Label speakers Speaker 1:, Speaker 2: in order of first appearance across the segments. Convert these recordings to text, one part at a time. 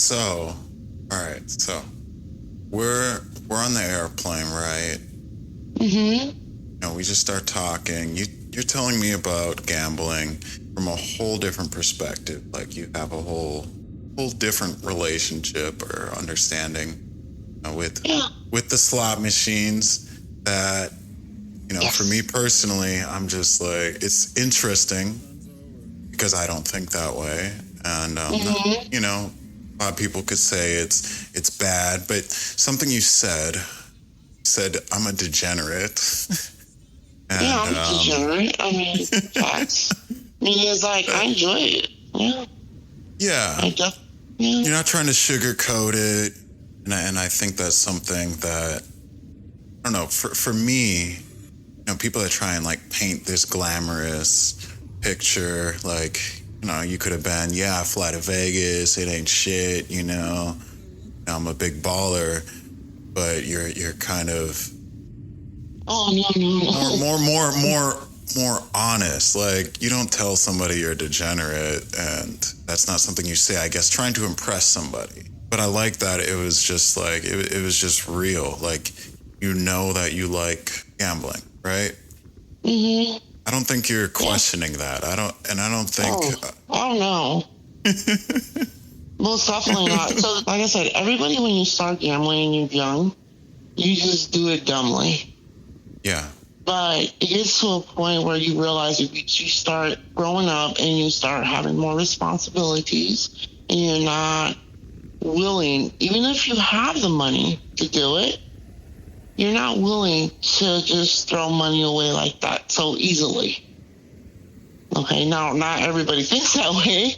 Speaker 1: So, all right. So we're on the airplane, right?
Speaker 2: Mm-hmm.
Speaker 1: You know, we just start talking. You're telling me about gambling from a whole different perspective. Like you have a whole different relationship or understanding with the slot machines that, you know,
Speaker 2: Yes.
Speaker 1: for me personally, I'm just like, it's interesting because I don't think that way. And, you know, a lot of people could say it's bad, but something you said, I'm a degenerate. And,
Speaker 2: Yeah, I'm degenerate. I mean, facts. I mean, it's like, I enjoy it. Yeah.
Speaker 1: Yeah.
Speaker 2: Yeah.
Speaker 1: You're not trying to sugarcoat it. And I think that's something that, I don't know, for me, you know, people that try and like paint this glamorous picture, like, you know, you could have been, I fly to Vegas, it ain't shit, you know, I'm a big baller, but you're kind of more honest. Like, you don't tell somebody you're a degenerate, and that's not something you say, I guess, trying to impress somebody. But I like that it was just like, it was just real. Like, you know that you like gambling, right?
Speaker 2: Mm-hmm.
Speaker 1: I don't think you're questioning that. I don't think.
Speaker 2: I don't know. Most definitely not. So, like I said, everybody, when you start gambling and you're young, you just do it dumbly.
Speaker 1: Yeah.
Speaker 2: But it gets to a point where you realize you start growing up and you start having more responsibilities, and you're not willing, even if you have the money to do it, you're not willing to just throw money away like that so easily. Okay, now, not everybody thinks that way,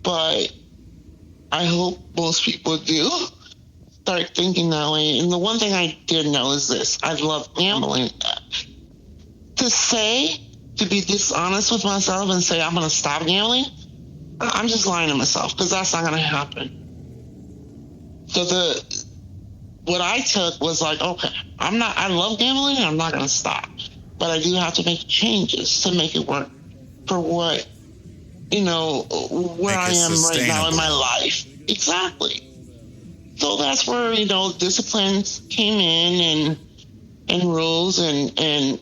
Speaker 2: but I hope most people do start thinking that way. And the one thing I did know is this: I love gambling. To be dishonest with myself and say I'm going to stop gambling, I'm just lying to myself, because that's not going to happen. So what I took was like, okay, I love gambling and I'm not going to stop, but I do have to make changes to make it work for what, you know, where I am right now in my life. Exactly. So that's where, you know, disciplines came in and rules and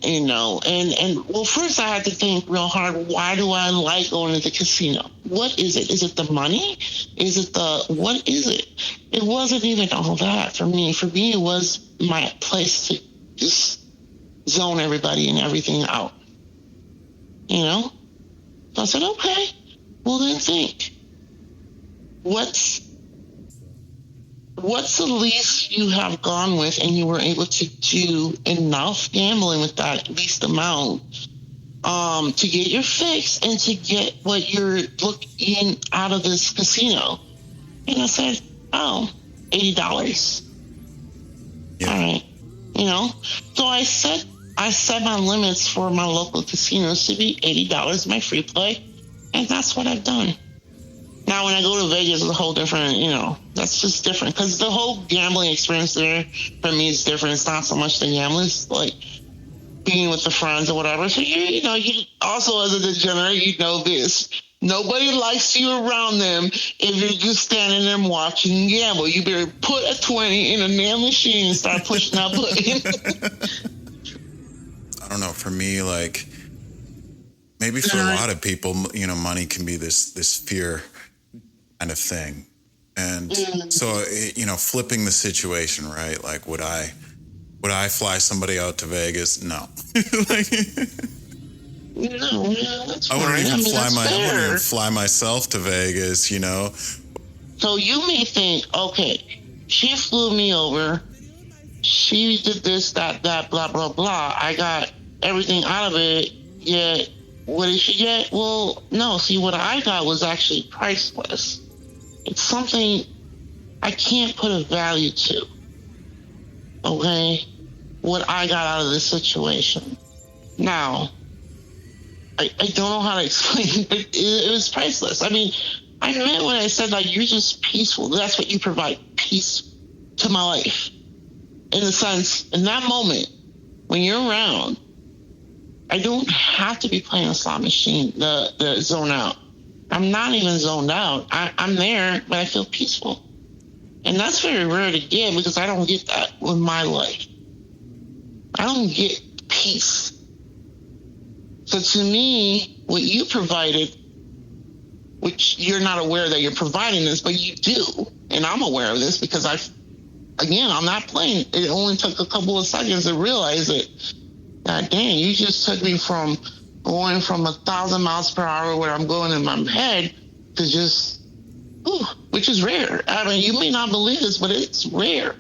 Speaker 2: you know, and well, first I had to think real hard, why do I like going to the casino? What is it? Is it the money? What is it? It wasn't even all that for me. For me, it was my place to just zone everybody and everything out. You know? So I said, okay, well then think. What's the least you have gone with and you were able to do enough gambling with that least amount to get your fix and to get what you're looking out of this casino? And I said, $80.
Speaker 1: Yeah.
Speaker 2: All right. You know, so I set my limits for my local casinos to be $80, my free play, and that's what I've done. Now, when I go to Vegas, it's a whole different, you know, that's just different, because the whole gambling experience there for me is different. It's not so much the gambling, it's like being with the friends or whatever. So you also, as a degenerate, you know this. Nobody likes you around them if you're just standing there watching gamble. You better put a 20 in a damn machine and start pushing that button.
Speaker 1: I don't know. For me, like, maybe for a lot of people, you know, money can be this fear kind of thing. And so, you know, flipping the situation, right? Like, would I fly somebody out to Vegas? No.
Speaker 2: No, that's
Speaker 1: I wouldn't
Speaker 2: fine.
Speaker 1: even
Speaker 2: I wouldn't
Speaker 1: even fly myself to Vegas, you know.
Speaker 2: So you may think, okay, she flew me over, she did this, that, blah, blah, blah. I got everything out of it, yet what did she get? Well, no, see, what I got was actually priceless. It's something I can't put a value to, okay? What I got out of this situation. Now, I don't know how to explain it, but it was priceless. I mean, I meant when I said, like, you're just peaceful. That's what you provide, peace to my life. In the sense, in that moment, when you're around, I don't have to be playing a slot machine, the zone out. I'm not even zoned out. I'm there, but I feel peaceful. And that's very rare to get because I don't get that with my life. I don't get peace. So to me, what you provided, which you're not aware that you're providing this, but you do. And I'm aware of this because I'm not playing. It only took a couple of seconds to realize it. God dang, you just took me from going from 1,000 miles per hour where I'm going in my head to just, which is rare. I mean, you may not believe this, but it's rare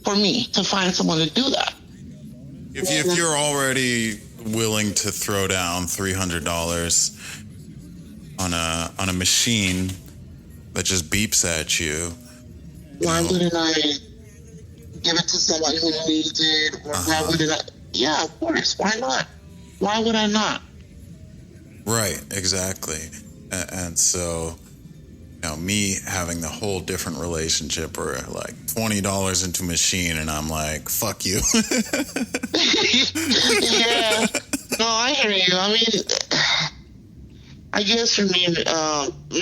Speaker 2: for me to find someone to do that.
Speaker 1: If you're already willing to throw down $300 on a machine that just beeps at you,
Speaker 2: Why wouldn't I give it to someone who needs it? Or why wouldn't I? Yeah, of course. Why not? Why would I not?
Speaker 1: Right, exactly. And so, me having the whole different relationship where like $20 into machine and I'm like, fuck you.
Speaker 2: Yeah. No, I hear you. I mean, I guess for me,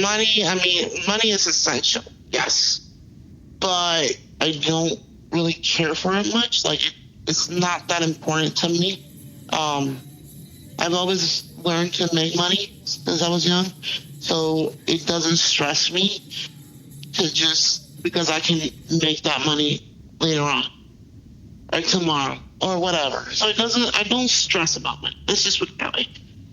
Speaker 2: money is essential. Yes. But I don't really care for it much. Like, it's not that important to me. I've always learned to make money since I was young. So it doesn't stress me because I can make that money later on or tomorrow or whatever. So I don't stress about money. Let's just put it that way.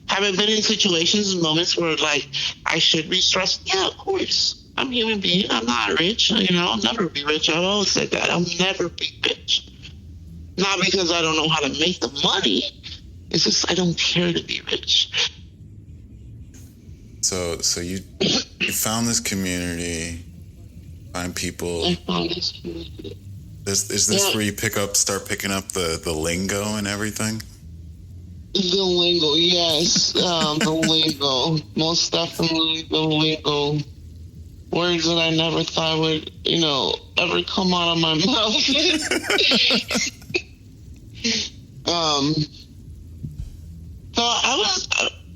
Speaker 2: Have I been in situations and moments where like I should be stressed? Yeah, of course. I'm a human being. I'm not rich. I'll never be rich. I've always said that. I'll never be rich. Not because I don't know how to make the money. It's just I don't care to be rich.
Speaker 1: So you found this community, find people.
Speaker 2: I found this community.
Speaker 1: Is this where you start picking up the lingo and everything?
Speaker 2: The lingo, yes. The lingo. Most definitely the lingo. Words that I never thought would, ever come out of my mouth. So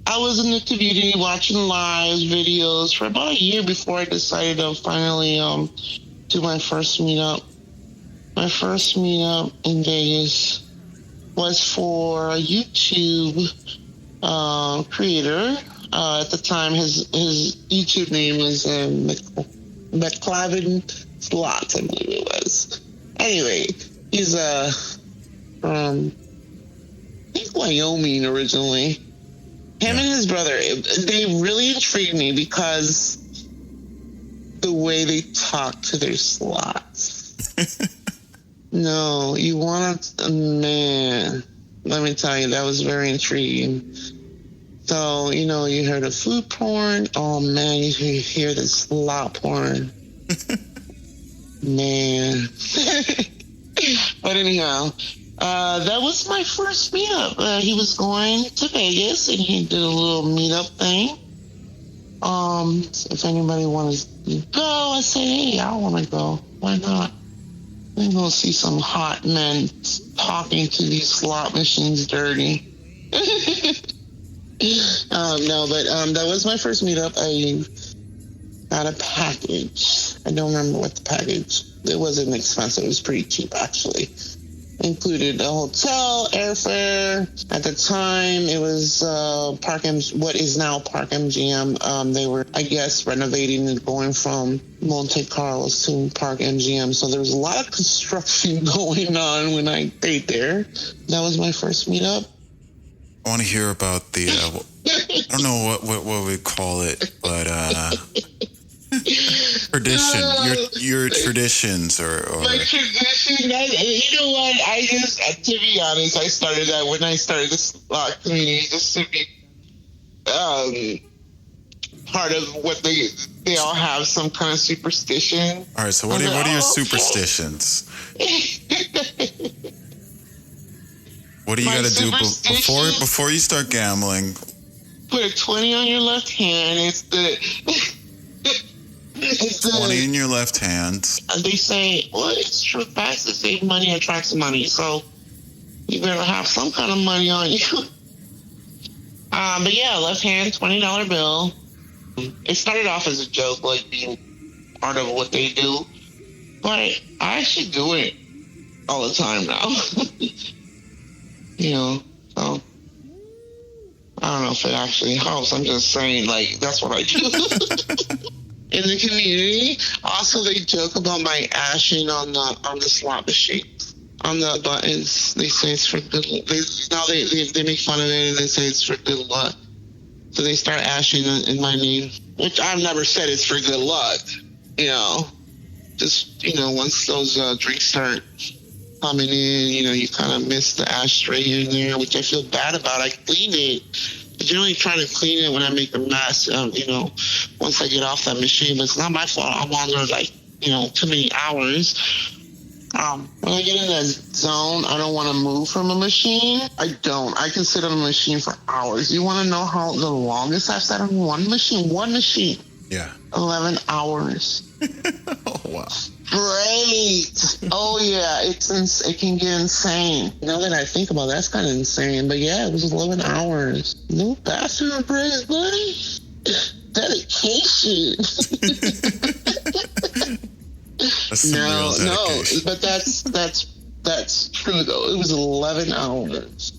Speaker 2: I was in the community watching live videos for about a year before I decided to finally do my first meetup. My first meetup in Vegas was for a YouTube creator. At the time, his YouTube name was McClavin Slots, I believe it was. Anyway, he's from I think Wyoming originally. Him and his brother, they really intrigued me because the way they talk to their slots. No, you want man. Let me tell you, that was very intriguing. So, you heard of food porn. Oh, man, you hear the slot porn. Man. But anyhow, that was my first meetup. He was going to Vegas, and he did a little meetup thing. So if anybody wanted to go, I said, hey, I want to go. Why not? I'm going to see some hot men talking to these slot machines dirty. That was my first meetup. I got a package. I don't remember what the package. It wasn't expensive. It was pretty cheap, actually. Included a hotel, airfare. At the time, it was what is now Park MGM. They were, I guess, renovating and going from Monte Carlos to Park MGM. So there was a lot of construction going on when I stayed there. That was my first meetup.
Speaker 1: I want to hear about the, I don't know what we call it, but tradition, your traditions or...
Speaker 2: My tradition, you know what, to be honest, I started that when I started this community, just to be part of what they all have some kind of superstition.
Speaker 1: All right, so what are your superstitions? What do you got to do before you start gambling?
Speaker 2: Put a 20 on your left hand. It's
Speaker 1: 20 in your left hand.
Speaker 2: They say, well, it's true facts. They say money attracts money. So you better have some kind of money on you. But yeah, left hand, $20 bill. It started off as a joke, like being part of what they do. But I actually do it all the time now. So I don't know if it actually helps. I'm just saying, like, that's what I do. In the community, also they joke about my ashing on the slot machine. On the buttons, they say it's for good luck. They make fun of it and they say it's for good luck. So they start ashing in my name, which I've never said it's for good luck. Just, once those drinks start coming in, you kind of miss the ashtray here and there, which I feel bad about. I clean it. I generally try to clean it when I make a mess, once I get off that machine. But it's not my fault. I'm on there, too many hours. When I get in that zone, I don't want to move from a machine. I don't. I can sit on a machine for hours. You want to know how the longest I've sat on one machine? One machine.
Speaker 1: Yeah.
Speaker 2: 11 hours.
Speaker 1: Oh, wow.
Speaker 2: Great. Oh, yeah. It can get insane. Now that I think about it, that's kind of insane. But yeah, it was 11 hours. No bathroom breaks, buddy. Dedication.
Speaker 1: That's some real dedication.
Speaker 2: But that's true though. It was 11 hours.